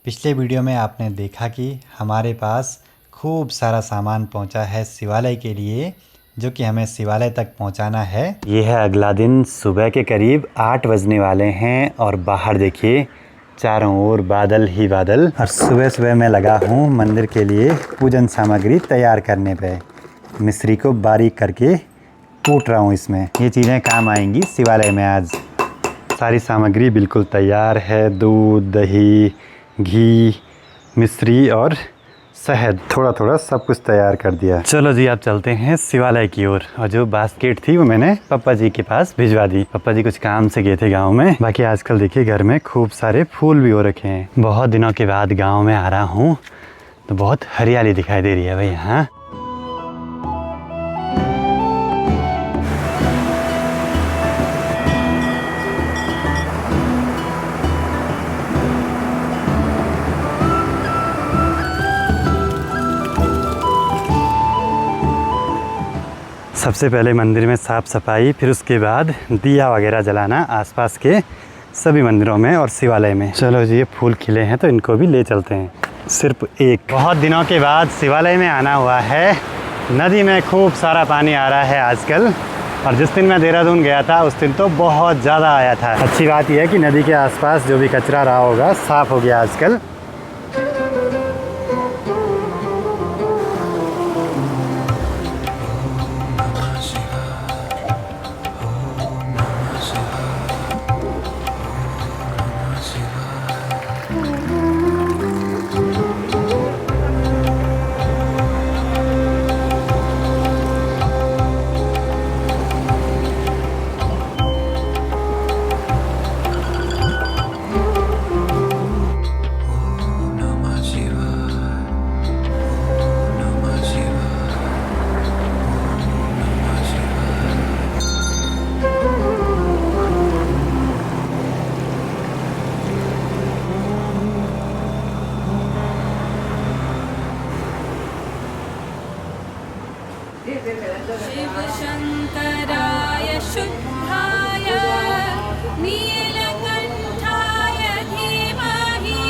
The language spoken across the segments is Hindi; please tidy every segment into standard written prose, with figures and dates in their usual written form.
पिछले वीडियो में आपने देखा कि हमारे पास खूब सारा सामान पहुंचा है शिवालय के लिए, जो कि हमें शिवालय तक पहुंचाना है। ये है अगला दिन, सुबह के करीब 8 बजने वाले हैं और बाहर देखिए चारों ओर बादल ही बादल। और सुबह सुबह मैं लगा हूँ मंदिर के लिए पूजन सामग्री तैयार करने पे। मिश्री को बारीक करके कूट रहा हूँ, इसमें ये चीज़ें काम आएंगी शिवालय में। आज सारी सामग्री बिल्कुल तैयार है, दूध, दही, घी, मिश्री और शहद, थोड़ा थोड़ा सब कुछ तैयार कर दिया। चलो जी, अब चलते हैं शिवालय की ओर। और जो बास्केट थी वो मैंने पापा जी के पास भिजवा दी। पापा जी कुछ काम से गए थे गांव में। बाकी आजकल देखिए घर में खूब सारे फूल भी हो रखे हैं। बहुत दिनों के बाद गांव में आ रहा हूँ तो बहुत हरियाली दिखाई दे रही है भाई यहाँ। सबसे पहले मंदिर में साफ़ सफाई, फिर उसके बाद दिया वगैरह जलाना आसपास के सभी मंदिरों में और शिवालय में। चलो जी, ये फूल खिले हैं तो इनको भी ले चलते हैं। सिर्फ एक, बहुत दिनों के बाद शिवालय में आना हुआ है। नदी में खूब सारा पानी आ रहा है आजकल, और जिस दिन मैं देहरादून गया था उस दिन तो बहुत ज़्यादा आया था। अच्छी बात यह है कि नदी के आसपास जो भी कचरा रहा होगा साफ़ हो गया आजकल। शिव शंकराय शुद्धाय नीलकंठाय धीमहि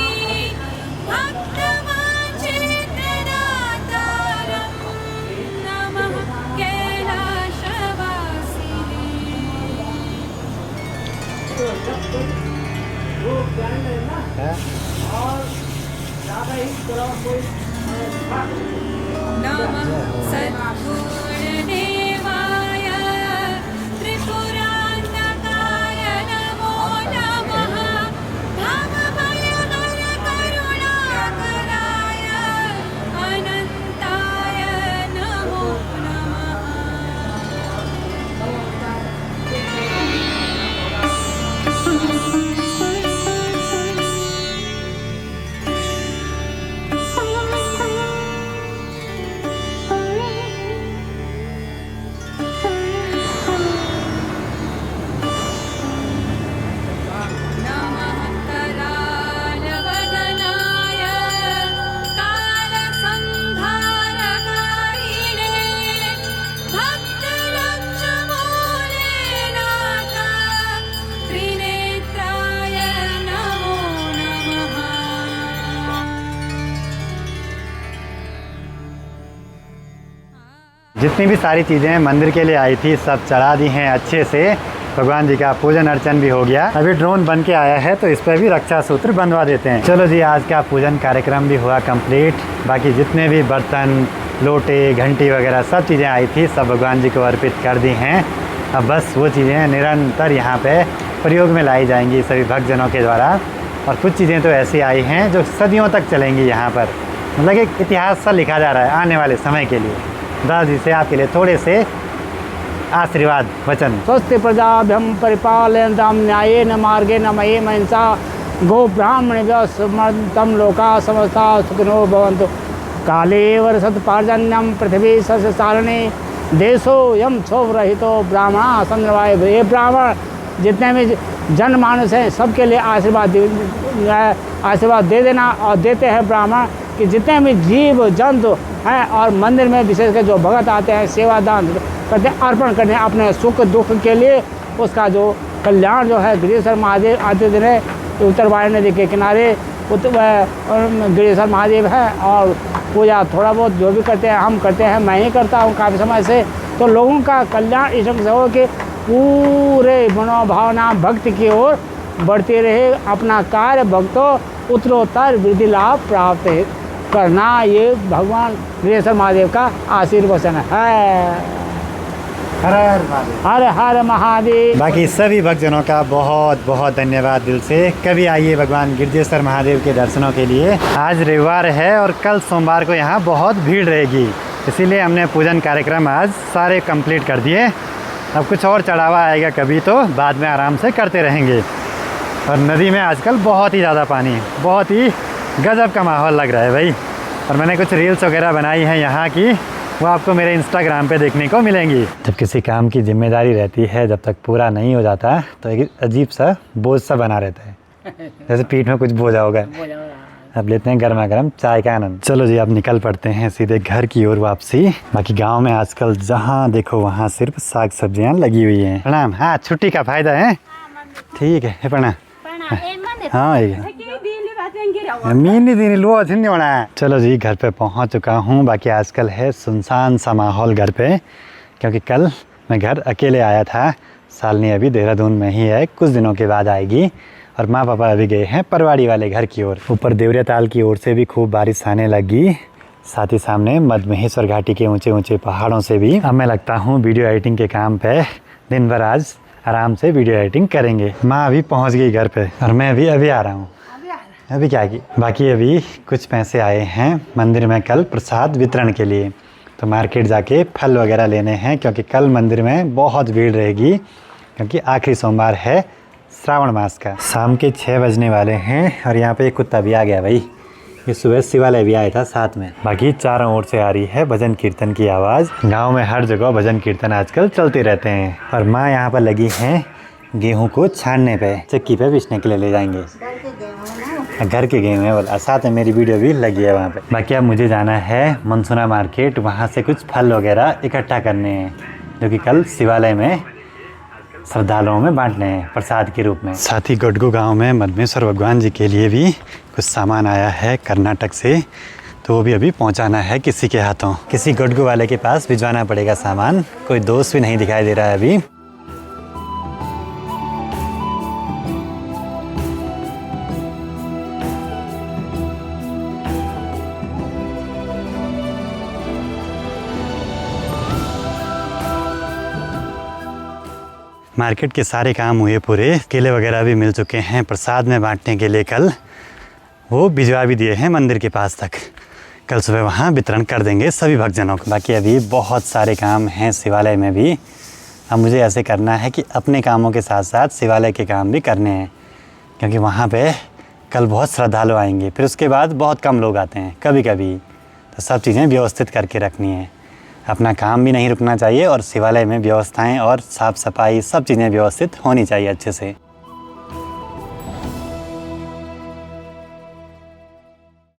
भक्तवांछितदातारं नमः कैलाशवासिने। नमः सद्गुरुदेवाय त्रिपुरान्तकाय नमो नमः भवभयहर करुणाकराय अनन्ताय नमो नमः। जितनी भी सारी चीज़ें मंदिर के लिए आई थी सब चढ़ा दी हैं अच्छे से। भगवान जी का पूजन अर्चन भी हो गया। अभी ड्रोन बन के आया है तो इस पर भी रक्षा सूत्र बंधवा देते हैं। चलो जी, आज का पूजन कार्यक्रम भी हुआ कंप्लीट। बाकी जितने भी बर्तन, लोटे, घंटी वगैरह सब चीज़ें आई थी सब भगवान जी को अर्पित कर दी हैं। अब बस वो चीज़ें निरंतर यहाँ पे प्रयोग में लाई जाएंगी सभी भक्तजनों के द्वारा। और कुछ चीज़ें तो ऐसी आई हैं जो सदियों तक चलेंगी यहाँ पर। मतलब एक इतिहास सा लिखा जा रहा है आने वाले समय के लिए। दादाजी से आपके लिए थोड़े से आशीर्वाद वचन। स्वस्ति प्रजाभ्यं परिपालयन्तां न्यायेन मार्गेण मयि महिंसा गो ब्राह्मणेभ्यः समर्थितं लोकाः समस्ताः सुखिनो भवन्तु। काले वर्षत पर्जन्यं पृथ्वी सस्यशालिनी देशोऽयं क्षोभरहितो ब्राह्मणाः सन्निर्वाय। ये ब्राह्मण जितने भी जनमानस हैं सबके लिए आशीर्वाद दे देना। और देते हैं ब्राह्मण कि जितने भी जीव जंतु हैं और मंदिर में विशेषकर जो भगत आते हैं सेवा दान करते हैं, अर्पण करते हैं अपने सुख दुख के लिए, उसका जो कल्याण जो है गिरीश्वर महादेव आते दिन उत्तर वाणी नदी के किनारे गिरीश्वर महादेव है। और पूजा थोड़ा बहुत जो भी करते हैं हम करते हैं, मैं ही करता हूँ काफ़ी समय से। तो लोगों का कल्याण इस ढंग से हो कि पूरे मनोभावना भक्ति की ओर बढ़ती रहे, अपना कार्य भक्तों उत्तरोत्तर वृद्धि लाभ प्राप्त करना, ये भगवान गिरीश्वर महादेव का आशीर्वचन है। हर हर महादेव। हर हर महादेव। बाकी सभी भक्तजनों का बहुत बहुत धन्यवाद दिल से। कभी आइए भगवान गिरजेश्वर महादेव के दर्शनों के लिए। आज रविवार है और कल सोमवार को यहाँ बहुत भीड़ रहेगी, इसीलिए हमने पूजन कार्यक्रम आज सारे कंप्लीट कर दिए। अब कुछ और चढ़ावा आएगा कभी, तो बाद में आराम से करते रहेंगे। और नदी में आजकल बहुत ही ज़्यादा पानी है, बहुत ही गजब का माहौल लग रहा है भाई। और मैंने कुछ रील्स वगैरह बनाई हैं यहाँ की, वो आपको मेरे इंस्टाग्राम पे देखने को मिलेंगी। जब किसी काम की जिम्मेदारी रहती है, जब तक पूरा नहीं हो जाता तो एक अजीब सा बोझ सा बना रहता है, जैसे पीठ में कुछ बोझा होगा। अब लेते हैं गर्मा गर्म चाय का आनंद। चलो जी, अब निकल पड़ते हैं सीधे घर की ओर वापसी। बाकी गांव में आजकल जहाँ देखो वहाँ सिर्फ साग सब्जियाँ लगी हुई हैं। प्रणाम। हाँ, छुट्टी का फायदा है। ठीक है, प्रणाम। हाँ, चलो जी, घर पे पहुंच चुका हूँ। बाकी आजकल है सुनसान सा माहौल घर पे, क्योंकि कल मैं घर अकेले आया था। सालनी अभी देहरादून में ही है, कुछ दिनों के बाद आएगी। और माँ पापा अभी गए हैं परवाड़ी वाले घर की ओर। ऊपर देवरिया ताल की ओर से भी खूब बारिश आने लगी, साथ ही सामने मधमहेश्वर घाटी के ऊंचे ऊंचे पहाड़ों से भी। अब मैं लगता हूँ वीडियो एडिटिंग के काम पे, दिन भर आज आराम से वीडियो एडिटिंग करेंगे। माँ अभी पहुँच गई घर पे और मैं अभी आ रहा हूँ। अभी क्या की बाकी अभी कुछ पैसे आए हैं मंदिर में कल प्रसाद वितरण के लिए, तो मार्केट जाके फल वगैरह लेने हैं, क्योंकि कल मंदिर में बहुत भीड़ रहेगी, क्योंकि आखिरी सोमवार है श्रावण मास का। शाम के 6 बजने वाले हैं और यहाँ पे एक कुत्ता भी आ गया भाई। ये सुबह शिवालय भी आया था साथ में। बाकी चारों ओर से आ रही है भजन कीर्तन की आवाज़। गाँव में हर जगह भजन कीर्तन आजकल चलते रहते हैं। और माँ यहाँ पर लगी हैं गेहूँ को छानने पे, चक्की पे पीसने के लिए ले जाएंगे। घर के गेहूँ है बोला, साथ में मेरी वीडियो भी लगी है वहाँ पे। बाकी अब मुझे जाना है मनसुना मार्केट, वहाँ से कुछ फल वगैरह इकट्ठा करने हैं, जो कि कल शिवालय में श्रद्धालुओं में बांटने हैं प्रसाद के रूप में। साथ ही गडगू गांव में मधमेश्वर भगवान जी के लिए भी कुछ सामान आया है कर्नाटक से, तो वो भी अभी पहुंचाना है किसी के हाथों। किसी गडगू वाले के पास भिजवाना पड़ेगा सामान। कोई दोस्त भी नहीं दिखाई दे रहा है अभी। मार्केट के सारे काम हुए पूरे, केले वगैरह भी मिल चुके हैं प्रसाद में बांटने के लिए। कल वो भिजवा भी दिए हैं मंदिर के पास तक, कल सुबह वहाँ वितरण कर देंगे सभी भक्तजनों को। बाकी अभी बहुत सारे काम हैं शिवालय में भी। अब मुझे ऐसे करना है कि अपने कामों के साथ साथ शिवालय के काम भी करने हैं, क्योंकि वहाँ पे कल बहुत श्रद्धालु आएंगे, फिर उसके बाद बहुत कम लोग आते हैं कभी कभी, तो सब चीज़ें व्यवस्थित करके रखनी है। अपना काम भी नहीं रुकना चाहिए और शिवालय में व्यवस्थाएं और साफ़ सफाई सब चीज़ें व्यवस्थित होनी चाहिए अच्छे से।